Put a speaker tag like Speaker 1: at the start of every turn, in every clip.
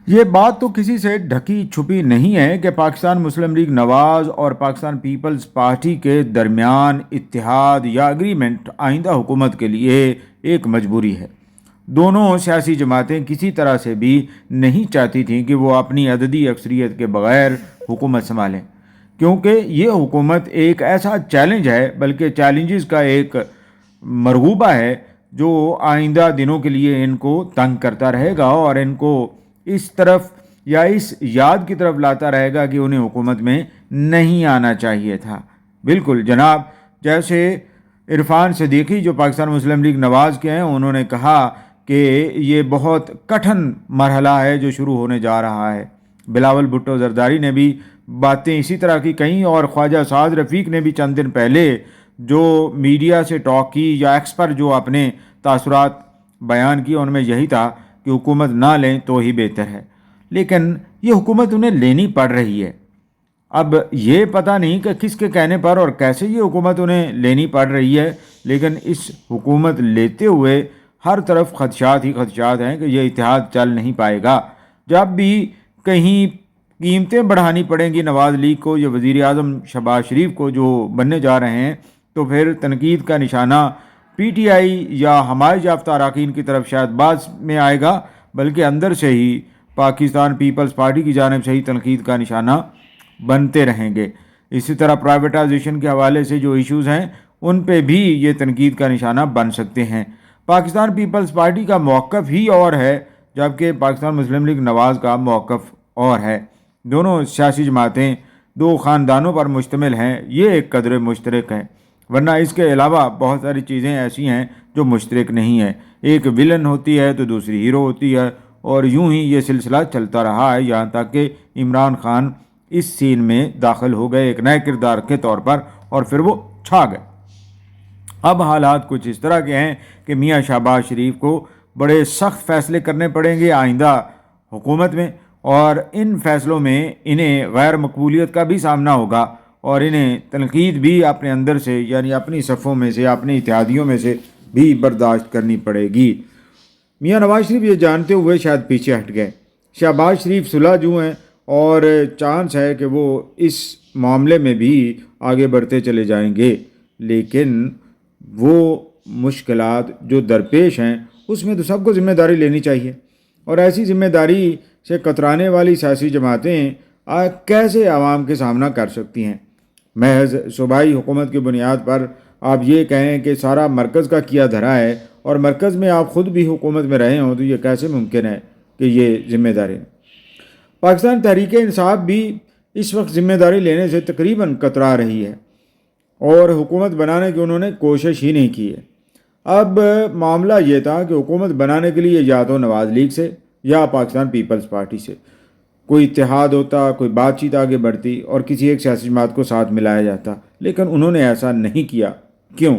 Speaker 1: یہ بات تو کسی سے ڈھکی چھپی نہیں ہے کہ پاکستان مسلم لیگ نواز اور پاکستان پیپلز پارٹی کے درمیان اتحاد یا اگریمنٹ آئندہ حکومت کے لیے ایک مجبوری ہے۔ دونوں سیاسی جماعتیں کسی طرح سے بھی نہیں چاہتی تھیں کہ وہ اپنی عددی اکثریت کے بغیر حکومت سنبھالیں، کیونکہ یہ حکومت ایک ایسا چیلنج ہے، بلکہ چیلنجز کا ایک مرغوبہ ہے جو آئندہ دنوں کے لیے ان کو تنگ کرتا رہے گا اور ان کو اس طرف یا اس یاد کی طرف لاتا رہے گا کہ انہیں حکومت میں نہیں آنا چاہیے تھا۔ بالکل جناب، جیسے عرفان صدیقی جو پاکستان مسلم لیگ نواز کے ہیں، انہوں نے کہا کہ یہ بہت کٹھن مرحلہ ہے جو شروع ہونے جا رہا ہے۔ بلاول بھٹو زرداری نے بھی باتیں اسی طرح کی کہیں، اور خواجہ سعد رفیق نے بھی چند دن پہلے جو میڈیا سے ٹاک کی یا ایکس پر جو اپنے تاثرات بیان کی، ان میں یہی تھا کہ حکومت نہ لیں تو ہی بہتر ہے، لیکن یہ حکومت انہیں لینی پڑ رہی ہے۔ اب یہ پتہ نہیں کہ کس کے کہنے پر اور کیسے یہ حکومت انہیں لینی پڑ رہی ہے، لیکن اس حکومت لیتے ہوئے ہر طرف خدشات ہی خدشات ہیں کہ یہ اتحاد چل نہیں پائے گا۔ جب بھی کہیں قیمتیں بڑھانی پڑیں گی نواز لیگ کو یا وزیر اعظم شہباز شریف کو جو بننے جا رہے ہیں، تو پھر تنقید کا نشانہ پی ٹی آئی یا حمایت یافتہ اراکین کی طرف شاید بعض میں آئے گا، بلکہ اندر سے ہی پاکستان پیپلز پارٹی کی جانب سے ہی تنقید کا نشانہ بنتے رہیں گے۔ اسی طرح پرائیویٹائزیشن کے حوالے سے جو ایشوز ہیں ان پہ بھی یہ تنقید کا نشانہ بن سکتے ہیں۔ پاکستان پیپلز پارٹی کا موقف ہی اور ہے، جبکہ پاکستان مسلم لیگ نواز کا موقف اور ہے۔ دونوں سیاسی جماعتیں دو خاندانوں پر مشتمل ہیں، یہ ایک قدر مشترک ہے، ورنہ اس کے علاوہ بہت ساری چیزیں ایسی ہیں جو مشترک نہیں ہیں۔ ایک ویلن ہوتی ہے تو دوسری ہیرو ہوتی ہے، اور یوں ہی یہ سلسلہ چلتا رہا ہے یہاں تک کہ عمران خان اس سین میں داخل ہو گئے ایک نئے کردار کے طور پر، اور پھر وہ چھا گئے۔ اب حالات کچھ اس طرح کے ہیں کہ میاں شہباز شریف کو بڑے سخت فیصلے کرنے پڑیں گے آئندہ حکومت میں، اور ان فیصلوں میں انہیں غیر مقبولیت کا بھی سامنا ہوگا، اور انہیں تنقید بھی اپنے اندر سے یعنی اپنی صفوں میں سے اپنے اتحادیوں میں سے بھی برداشت کرنی پڑے گی۔ میاں نواز شریف یہ جانتے ہوئے شاید پیچھے ہٹ گئے۔ شہباز شریف صلح جو ہیں، اور چانس ہے کہ وہ اس معاملے میں بھی آگے بڑھتے چلے جائیں گے، لیکن وہ مشکلات جو درپیش ہیں اس میں تو سب کو ذمہ داری لینی چاہیے، اور ایسی ذمہ داری سے کترانے والی سیاسی جماعتیں کیسے عوام کے سامنا کر سکتی ہیں؟ محض صوبائی حکومت کی بنیاد پر آپ یہ کہیں کہ سارا مرکز کا کیا دھرا ہے، اور مرکز میں آپ خود بھی حکومت میں رہے ہوں، تو یہ کیسے ممکن ہے کہ یہ ذمہ داری؟ پاکستان تحریک انصاف بھی اس وقت ذمہ داری لینے سے تقریباً کترا رہی ہے، اور حکومت بنانے کی انہوں نے کوشش ہی نہیں کی ہے۔ اب معاملہ یہ تھا کہ حکومت بنانے کے لیے یا تو نواز لیگ سے یا پاکستان پیپلز پارٹی سے کوئی اتحاد ہوتا، کوئی بات چیت آگے بڑھتی اور کسی ایک سیاسی جماعت کو ساتھ ملایا جاتا، لیکن انہوں نے ایسا نہیں کیا۔ کیوں؟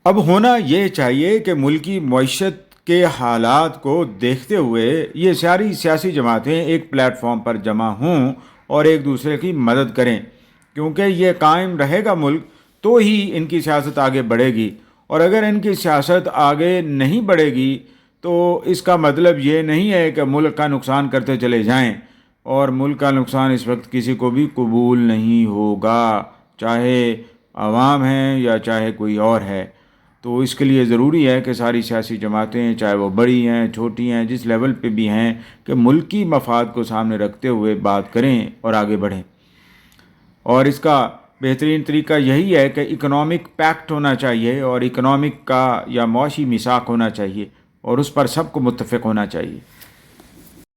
Speaker 1: اب ہونا یہ چاہیے کہ ملکی معیشت کے حالات کو دیکھتے ہوئے یہ ساری سیاسی جماعتیں ایک پلیٹ فارم پر جمع ہوں اور ایک دوسرے کی مدد کریں، کیونکہ یہ قائم رہے گا ملک تو ہی ان کی سیاست آگے بڑھے گی، اور اگر ان کی سیاست آگے نہیں بڑھے گی تو اس کا مطلب یہ نہیں ہے کہ ملک کا نقصان کرتے چلے جائیں، اور ملک کا نقصان اس وقت کسی کو بھی قبول نہیں ہوگا، چاہے عوام ہیں یا چاہے کوئی اور ہے۔ تو اس کے لیے ضروری ہے کہ ساری سیاسی جماعتیں، چاہے وہ بڑی ہیں چھوٹی ہیں، جس لیول پہ بھی ہیں، کہ ملکی مفاد کو سامنے رکھتے ہوئے بات کریں اور آگے بڑھیں۔ اور اس کا بہترین طریقہ یہی ہے کہ اکنامک پیکٹ ہونا چاہیے، اور اکنامک کا یا معاشی میثاق ہونا چاہیے، اور اس پر سب کو متفق ہونا چاہیے۔